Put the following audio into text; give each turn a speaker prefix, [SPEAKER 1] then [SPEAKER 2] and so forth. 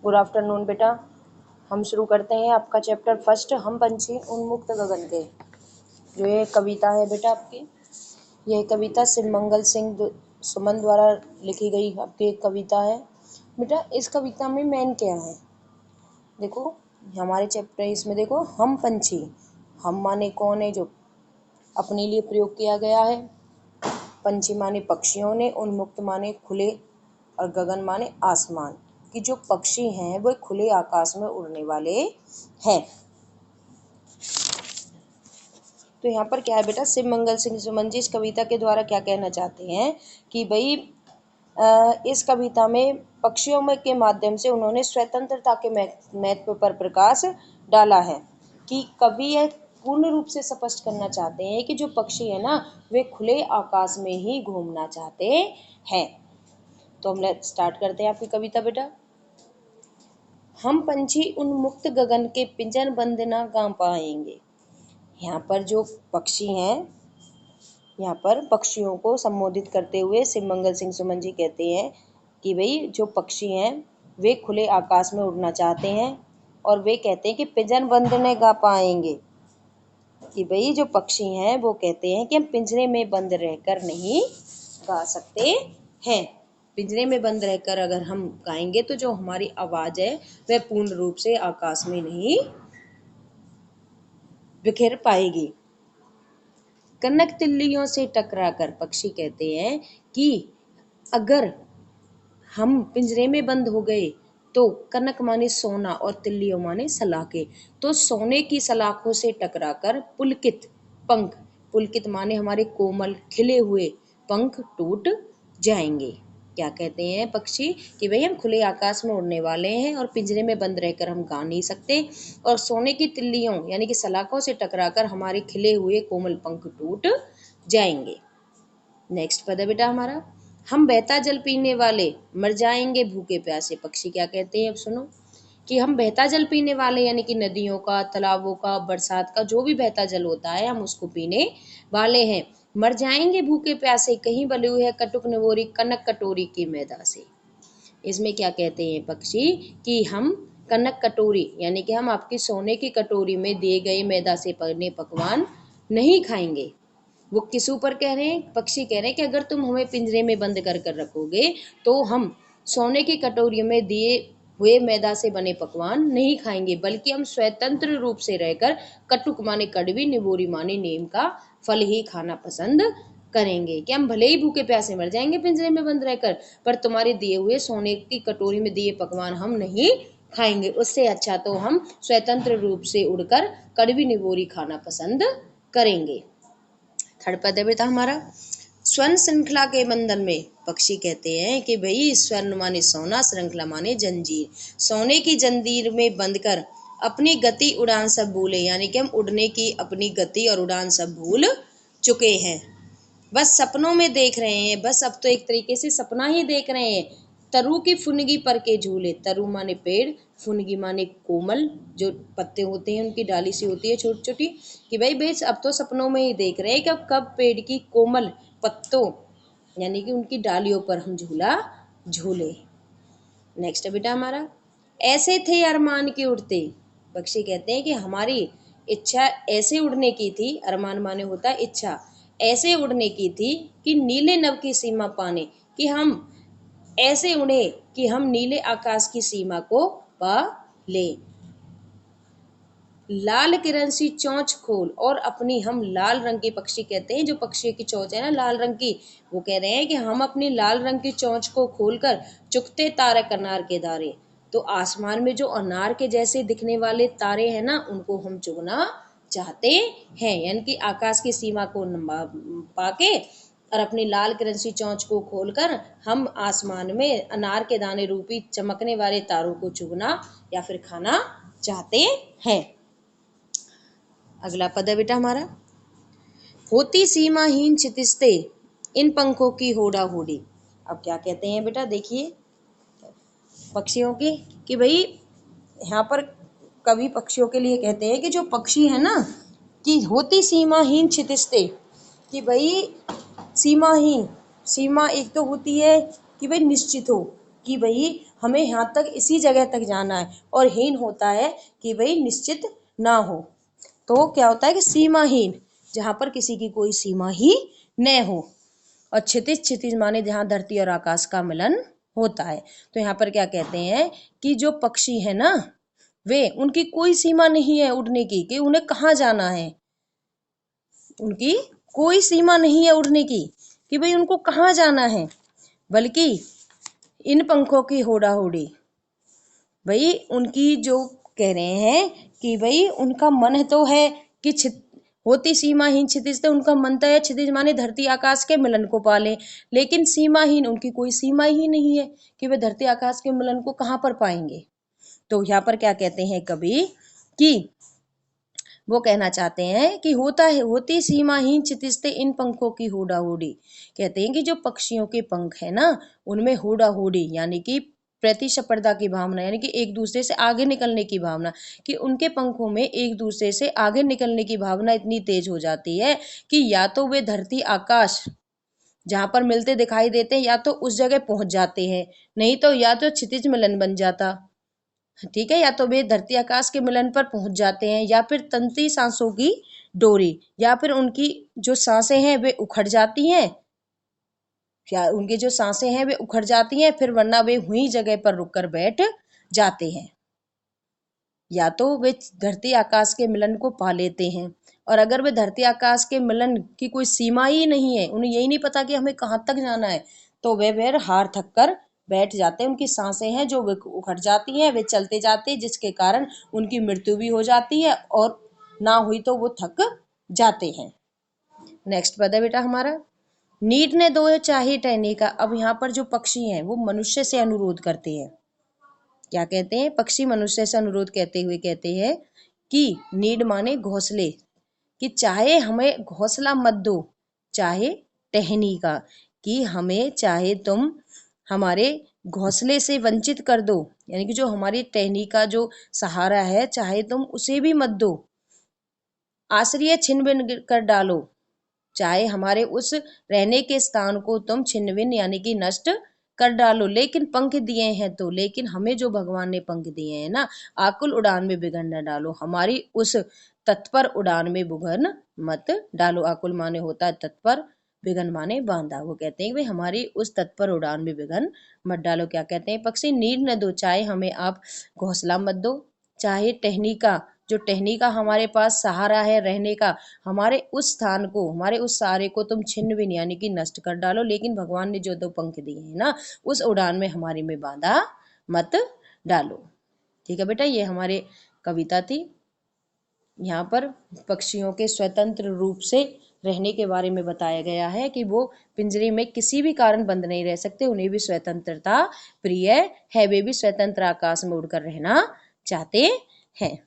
[SPEAKER 1] Good afternoon बेटा। हम शुरू करते हैं आपका चैप्टर फर्स्ट, हम पंछी उन्मुक्त गगन के। जो ये कविता है बेटा आपकी, यह कविता शिवमंगल सिंह सुमन द्वारा लिखी गई आपकी एक कविता है बेटा। इस कविता में मेन क्या है देखो, हमारे चैप्टर इसमें देखो, हम पंछी, हम माने कौन है, जो अपने लिए प्रयोग किया गया है। पंछी माने पक्षियों ने, उन्मुक्त माने खुले, और गगन माने आसमान कि जो पक्षी हैं वो खुले आकाश में उड़ने वाले हैं। तो यहाँ पर क्या है बेटा, शिवमंगल सिंह सुमन जी इस कविता के द्वारा क्या कहना चाहते हैं कि भाई इस कविता में पक्षियों में के माध्यम से उन्होंने स्वतंत्रता के महत्व पर प्रकाश डाला है कि कवि यह पूर्ण रूप से स्पष्ट करना चाहते हैं कि जो पक्षी है ना, वे खुले आकाश में ही घूमना चाहते हैं। तो हम स्टार्ट करते हैं आपकी कविता बेटा। हम पंछी उन्मुक्त गगन के पिंजर बंद ना गा पाएंगे। यहाँ पर जो पक्षी हैं, यहाँ पर पक्षियों को संबोधित करते हुए शिवमंगल सिंह सुमन जी कहते हैं कि भाई जो पक्षी हैं वे खुले आकाश में उड़ना चाहते हैं, और वे कहते हैं कि पिंजर बंद न गा पाएंगे। कि भाई जो पक्षी हैं वो कहते हैं कि हम पिंजरे में बंद रहकर नहीं गा सकते हैं। पिंजरे में बंद रहकर अगर हम गाएंगे तो जो हमारी आवाज है वह पूर्ण रूप से आकाश में नहीं बिखेर पाएगी। कनक तिल्लियों से टकराकर पक्षी कहते हैं कि अगर हम पिंजरे में बंद हो गए तो कनक माने सोना और तिल्लियों माने सलाखे, तो सोने की सलाखों से टकराकर पुलकित पंख, पुलकित माने हमारे कोमल खिले हुए पंख टूट जाएंगे। क्या कहते हैं पक्षी कि भाई हम खुले आकाश में उड़ने वाले हैं और पिंजरे में बंद रहकर हम गा नहीं सकते, और सोने की तिल्लियों यानी कि सलाखों से टकराकर हमारे खिले हुए कोमल पंख टूट जाएंगे। नेक्स्ट पद है बेटा हमारा, हम बहता जल पीने वाले मर जाएंगे भूखे प्यासे। पक्षी क्या कहते हैं अब सुनो कि हम बहता जल पीने वाले यानी कि नदियों का, तालाबों का, बरसात का जो भी बहता जल होता है हम उसको पीने वाले हैं। मर जाएंगे भूखे प्यासे, कहीं बली हुई है कटुक नवोरी कनक कटोरी की मैदा से। इसमें क्या कहते हैं पक्षी कि हम कनक कटोरी यानी कि हम आपकी सोने की कटोरी में दिए गए मैदा से बने पकवान नहीं खाएंगे। वो किस ऊपर कह रहे हैं, पक्षी कह रहे हैं कि अगर तुम हमें पिंजरे में बंद कर कर रखोगे तो हम सोने की कटोरी में दिए हुए मैदा से बने पकवान नहीं खाएंगे, बल्कि हम स्वतंत्र रूप से रहकर कटुक माने कड़वी, निबोरी माने नीम का फल ही खाना पसंद करेंगे। कि हम भले ही भूखे प्यासे मर जाएंगे पिंजरे में बंद रहकर, पर तुम्हारे दिए हुए सोने की कटोरी में दिए पकवान हम नहीं खाएंगे। उससे अच्छा तो हम स्वतंत्र रूप से उड़कर कड़वी निबोरी खाना पसंद करेंगे। थर्ड पद है बेटा हमारा, स्वर्ण श्रृंखला के बंधन में पक्षी कहते हैं कि भाई स्वर्ण माने सोना, श्रृंखला माने जंजीर, सोने की जंजीर में बंधकर अपनी गति उड़ान सब भूले, यानी कि हम उड़ने की अपनी गति और उड़ान सब भूल चुके हैं। बस सपनों में देख रहे हैं, बस अब तो एक तरीके से सपना ही देख रहे हैं। तरु की फुनगी पर के झूले, तरु माने पेड़, फुनगी माने कोमल जो पत्ते होते हैं उनकी डाली सी होती है छोटी छोटी, कि भाई बेच अब तो सपनों में ही देख रहे हैं कि अब कब पेड़ की कोमल पत्तों यानी कि उनकी डालियों पर हम झूला झूले। नेक्स्ट है बेटा हमारा, ऐसे थे अरमान के उड़ते। पक्षी कहते हैं कि हमारी इच्छा ऐसे उड़ने की थी, अरमान माने होता है इच्छा, ऐसे उड़ने की थी कि नीले नभ की सीमा पाने, कि हम ऐसे उड़े कि हम नीले आकाश की सीमा को पा ले। लाल किरण सी चोंच खोल, और अपनी हम लाल रंग की, पक्षी कहते हैं जो पक्षी की चोंच है ना लाल रंग की, वो कह रहे हैं कि हम अपनी लाल रंग की चोंच को खोलकर चुगते तारे अनार के दारे, तो आसमान में जो अनार के जैसे दिखने वाले तारे हैं ना उनको हम चुगना चाहते हैं। यानी कि आकाश की सीमा को पाके और अपनी लाल किरण सी चोंच को खोलकर हम आसमान में अनार के दाने रूपी चमकने वाले तारों को चुगना या फिर खाना चाहते हैं। अगला पद है बेटा हमारा, होती सीमाहीन क्षितिजते इन पंखों की होड़ा होड़ी। अब क्या कहते हैं बेटा देखिए पक्षियों की, कि भाई यहाँ पर कवि पक्षियों के लिए कहते हैं कि जो पक्षी है ना, कि होती सीमाहीन क्षितिजते, कि भाई सीमाहीन, सीमा एक तो होती है कि भाई निश्चित हो कि भाई हमें यहाँ तक इसी जगह तक जाना है, और हीन होता है कि भाई निश्चित ना हो। तो क्या होता है कि सीमाहीन, जहां पर किसी की कोई सीमा ही न हो। और क्षितिज, क्षितिज माने जहां धरती और आकाश का मिलन होता है। तो यहाँ पर क्या कहते हैं कि जो पक्षी है ना, वे, उनकी कोई सीमा नहीं है उड़ने की कि उन्हें कहाँ जाना है। उनकी कोई सीमा नहीं है उड़ने की कि भाई उनको कहाँ जाना है, बल्कि इन पंखों की होड़ा होड़ी, भाई उनकी जो कह रहे हैं कि भाई उनका मन तो है कि होती सीमाहीन क्षितिज, तो उनका मन तो है क्षितिज माने धरती आकाश के मिलन को पाले, लेकिन सीमाहीन, उनकी कोई सीमा ही नहीं है कि वे धरती आकाश के मिलन को कहाँ पर पाएंगे। तो यहाँ पर क्या कहते हैं कवि कि वो कहना चाहते हैं कि होती सीमाहीन क्षितिज इन पंखों की होड़ा होड़ी। कहते हैं कि जो पक्षियों के पंख है ना, उनमें होड़ा होड़ी यानी कि प्रतिस्पर्धा की भावना, यानी कि एक दूसरे से आगे निकलने की भावना, कि उनके पंखों में एक दूसरे से आगे निकलने की भावना इतनी तेज हो जाती है कि या तो वे धरती आकाश जहां पर मिलते दिखाई देते हैं या तो उस जगह पहुंच जाते हैं, नहीं तो या तो क्षितिज मिलन बन जाता, ठीक है, या तो वे धरती आकाश के मिलन पर पहुंच जाते हैं, या फिर तंत्री सांसों की डोरी, या फिर उनकी जो सांसें हैं वे उखड़ जाती हैं, या उनकी जो सांसें हैं वे उखड़ जाती हैं, फिर वरना वे हुई जगह पर रुककर बैठ जाते हैं, या तो वे धरती आकाश के मिलन को पा लेते हैं। और अगर वे धरती आकाश के मिलन की कोई सीमा ही नहीं है, उन्हें यही नहीं पता कि हमें कहाँ तक जाना है, तो वे फिर हार थक कर बैठ जाते हैं। उनकी सांसें हैं जो वे उखड़ जाती हैं, वे चलते जाते हैं, जिसके कारण उनकी मृत्यु भी हो जाती है, और ना हुई तो वो थक जाते हैं। नेक्स्ट पद है बेटा हमारा, नीड ने दो चाहे टहनी का। अब यहाँ पर जो पक्षी हैं वो मनुष्य से अनुरोध करते हैं। क्या कहते हैं, पक्षी मनुष्य से अनुरोध कहते हुए कहते हैं कि नीड माने घोंसले, कि चाहे हमें घोंसला मत दो, चाहे टहनी का, कि हमें चाहे तुम हमारे घोंसले से वंचित कर दो, यानी कि जो हमारी टहनी का जो सहारा है चाहे तुम उसे भी मत दो। आश्रय छिन्न भिन्न कर डालो, चाहे हमारे उस रहने के स्थान को तुम छिन्न भिन्न यानी कि नष्ट कर डालो, लेकिन पंख दिए हैं तो, लेकिन हमें जो भगवान ने पंख दिए हैं ना, आकुल उड़ान में बिघन न डालो, हमारी उस तत्पर उड़ान में बिघन मत डालो। आकुल माने होता है तत्पर, बिघन माने बांधा। वो कहते हैं कि भाई हमारी उस तत्पर उड़ान में बिघन मत डालो। क्या कहते हैं, पक्षी नीड न दो, चाहे हमें आप घोंसला मत दो, चाहे टहनी का, जो टहनी का हमारे पास सहारा है रहने का, हमारे उस स्थान को, हमारे उस सहारे को तुम छिन्न भिन्न यानी कि नष्ट कर डालो, लेकिन भगवान ने जो दो पंख दिए हैं ना, उस उड़ान में हमारी में बांधा मत डालो। ठीक है बेटा, ये हमारे कविता थी। यहाँ पर पक्षियों के स्वतंत्र रूप से रहने के बारे में बताया गया है कि वो पिंजरे में किसी भी कारण बंद नहीं रह सकते, उन्हें भी स्वतंत्रता प्रिय है, वे भी स्वतंत्र आकाश में उड़कर रहना चाहते हैं।